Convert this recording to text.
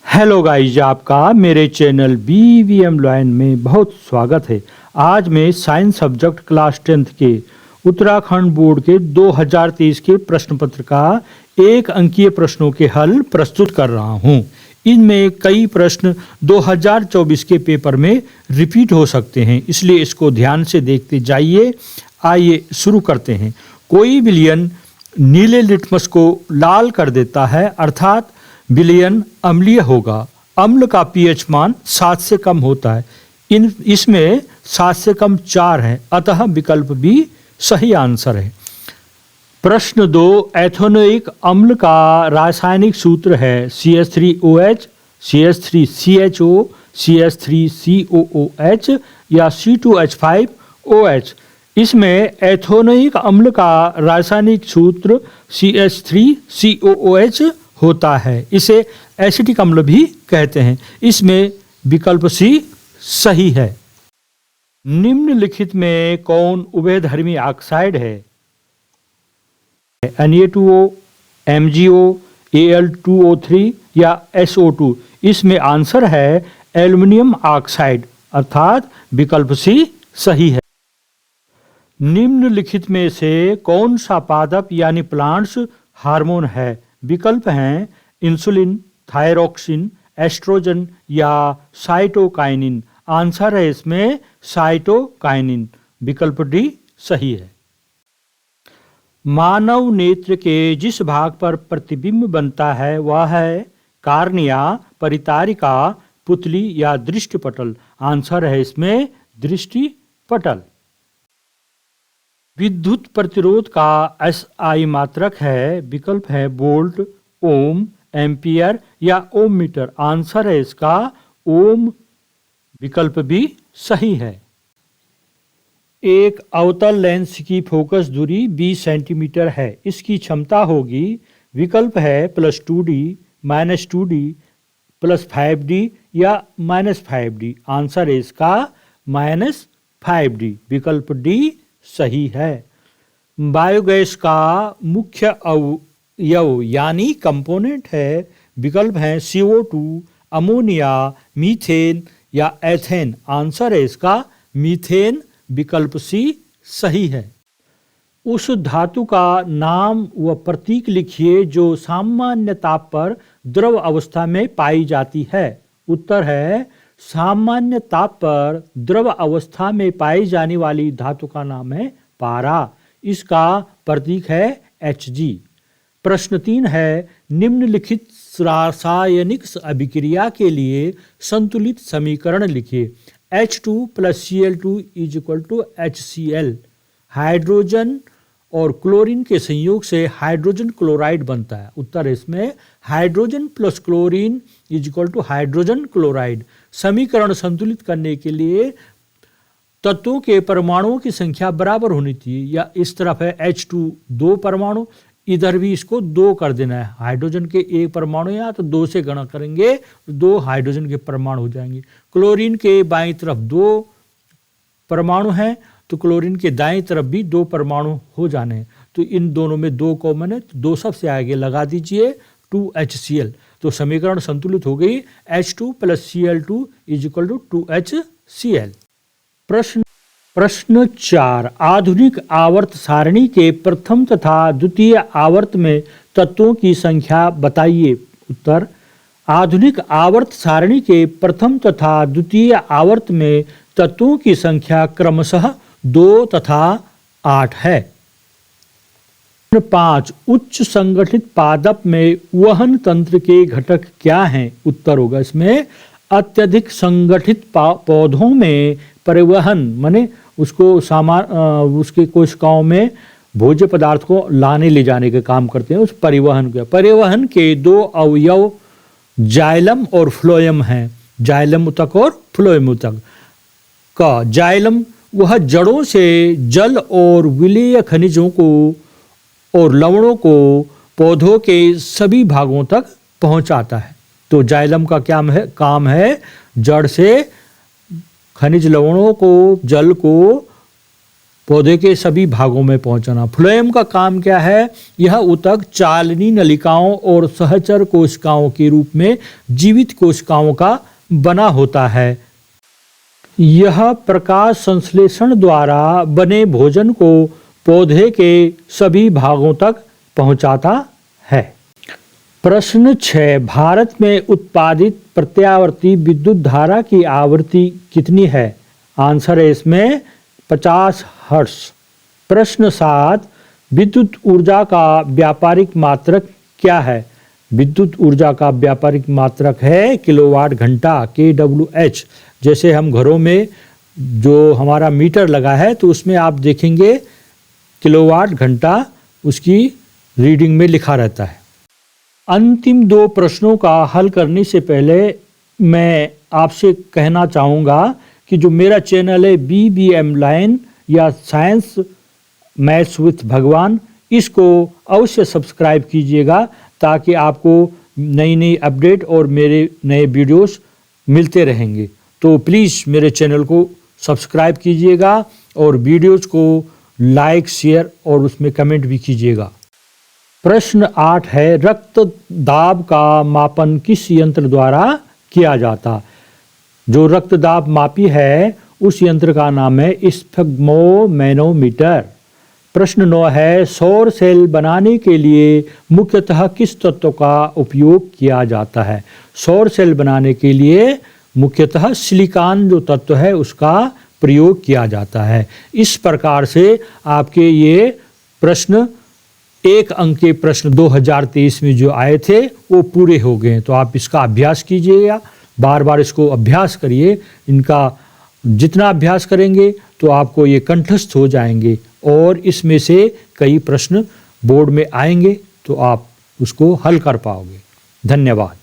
Hello guys, आपका मेरे channel BVM lion में बहुत स्वागत है। आज मैं साइंस सब्जेक्ट क्लास 10th के उत्तराखंड बोर्ड के 2023 के प्रश्न पत्र का एक अंकीय प्रश्नों के हल प्रस्तुत कर रहा हूं। इनमें कई प्रश्न 2024 के पेपर में रिपीट हो सकते हैं, इसलिए इसको ध्यान से देखते जाइए। आइए शुरू करते हैं। कोई विलयन नीले लिटमस को लाल कर देता है, अर्थात विलयन अम्लीय होगा। अम्ल का pH मान 7 से कम होता है। इसमें 7 से कम 4 है, अतः विकल्प भी सही आंसर है। प्रश्न 2, एथेनोइक अम्ल का रासायनिक सूत्र है CH3OH, CH3CHO, CH3COOH या C2H5OH। इसमें एथेनोइक अम्ल का रासायनिक सूत्र CH3COOH होता है। इसे एसिटिक अम्ल भी कहते हैं। इसमें विकल्प सी सही है। निम्नलिखित में कौन उभयधर्मी ऑक्साइड है? Na2O, MgO, Al2O3 या SO2। इसमें आंसर है एल्युमिनियम ऑक्साइड, अर्थात विकल्प सी सही है। निम्नलिखित में से कौन सा पादप यानी प्लांट्स हार्मोन है? विकल्प हैं इंसुलिन, थायरोक्सिन, एस्ट्रोजन या साइटोकाइनिन। आंसर है इसमें साइटोकाइनिन, विकल्प डी सही है। मानव नेत्र के जिस भाग पर प्रतिबिंब बनता है वह है कार्निया, परितारिका, पुतली या दृष्टिपटल। आंसर है इसमें दृष्टिपटल। विद्युत प्रतिरोध का SI मात्रक है। विकल्प है वोल्ट, ओम, एम्पियर या ओम मीटर। आंसर है इसका ओम, विकल्प भी सही है। एक अवतल लेंस की फोकस दूरी 20 सेंटीमीटर है। इसकी क्षमता होगी, विकल्प है +2D, -2D, +5D या -5D। आंसर है इसका -5D, विकल्प डी सही है। बायोगैस का मुख्य अवयव यानी कंपोनेंट है। विकल्प हैं CO2, अमोनिया, मीथेन या एथेन। आंसर है इसका मीथेन, विकल्प सी सही है। उस धातु का नाम व प्रतीक लिखिए जो सामान्य ताप पर द्रव अवस्था में पाई जाती है। उत्तर है सामान्य ताप पर द्रव अवस्था में पाई जाने वाली धातु का नाम है पारा। इसका प्रतीक है Hg। प्रश्न 3 है, निम्नलिखित रासायनिक अभिक्रिया के लिए संतुलित समीकरण लिखिए। H2 + Cl2 = HCl। हाइड्रोजन और क्लोरीन के संयोग से हाइड्रोजन क्लोराइड बनता है। उत्तर इसमें हाइड्रोजन + क्लोरीन = हाइड्रोजन क्लोराइड। समीकरण संतुलित करने के लिए तत्वों के परमाणुओं की संख्या बराबर होनी चाहिए। या इस तरफ है H2 2 परमाणु, इधर भी इसको 2 कर देना है। हाइड्रोजन के एक परमाणु यहाँ तो 2 से गणना करेंगे तो 2 हाइड्रोजन के परमाणु हो जाएंगे। क्लोरीन के बाईं तरफ 2 परमाणु हैं तो क्लोरीन के दाईं तरफ भी 2 परमाणु हो जाने हैं। तो इन दोनों में 2 कॉमन है, तो 2 सबसे आगे लगा दीजिए 2HCl। तो समीकरण संतुलित हो गई। H2 + Cl2 = 2HCl। प्रश्न 4, आधुनिक आवर्त सारणी के प्रथम तथा द्वितीय आवर्त में तत्वों की संख्या बताइए। उत्तर, आधुनिक आवर्त सारणी के प्रथम तथा द्वितीय आवर्त में तत्वों की संख्या क्रमशः 2 तथा 8 है। 5, उच्च संगठित पादप में वहन तंत्र के घटक क्या हैं? उत्तर होगा इसमें अत्यधिक संगठित पौधों में परिवहन माने उसके कोशिकाओं में भोज्य पदार्थ को लाने ले जाने के काम करते हैं। उस परिवहन के 2 अवयव जाइलम और फ्लोएम हैं। जाइलम ऊतक और फ्लोएम ऊतक का जाइलम वह जड़ों से जल और विलेय खनिजों को और लवणों को पौधों के सभी भागों तक पहुंचाता है। तो जाइलम का क्या काम है? जड़ से खनिज लवणों को, जल को पौधे के सभी भागों में पहुंचना। फ्लोएम का काम क्या है? यह ऊतक चालनी नलिकाओं और सहचर कोशिकाओं के रूप में जीवित कोशिकाओं का बना होता है। यह प्रकाश संश्लेषण द्वारा बने भोजन को पौधे के सभी भागों तक पहुंचाता है। प्रश्न 6, भारत में उत्पादित प्रत्यावर्ती विद्युत धारा की आवृत्ति कितनी है? आंसर है इसमें 50 हर्ट्ज। प्रश्न 7, विद्युत ऊर्जा का व्यापारिक मात्रक क्या है? विद्युत ऊर्जा का व्यापारिक मात्रक है किलोवाट घंटा, kWh। जैसे हम घरों में जो हमारा मीटर लगा है तो उसमें आप देखेंगे किलोवाट घंटा उसकी रीडिंग में लिखा रहता है। अंतिम 2 प्रश्नों का हल करने से पहले मैं आपसे कहना चाहूँगा कि जो मेरा चैनल है BBM लाइन या साइंस मैथ्स विथ भगवान, इसको अवश्य सब्सक्राइब कीजिएगा ताकि आपको नई नई अपडेट और मेरे नए वीडियोस मिलते रहेंगे। तो प्लीज़ मेरे चैनल को सब्सक्राइब कीजिएगा और वीडियोस को लाइक, शेयर और उसमें कमेंट भी कीजिएगा। प्रश्न 8 है, रक्त दाब का मापन किस यंत्र द्वारा किया जाता? जो रक्त दाब मापी है उस यंत्र का नाम है स्फिग्मोमैनोमीटर। प्रश्न 9 है, सौर सेल बनाने के लिए मुख्यतः किस तत्व का उपयोग किया जाता है? सौर सेल बनाने के लिए मुख्यतः सिलिकॉन जो तत्व है उसका प्रयोग किया जाता है। इस प्रकार से आपके ये प्रश्न 1 अंक के प्रश्न 2023 में जो आए थे वो पूरे हो गए। तो आप इसका अभ्यास कीजिएगा, बार बार इसको अभ्यास करिए। इनका जितना अभ्यास करेंगे तो आपको ये कंठस्थ हो जाएंगे और इसमें से कई प्रश्न बोर्ड में आएंगे तो आप उसको हल कर पाओगे। धन्यवाद।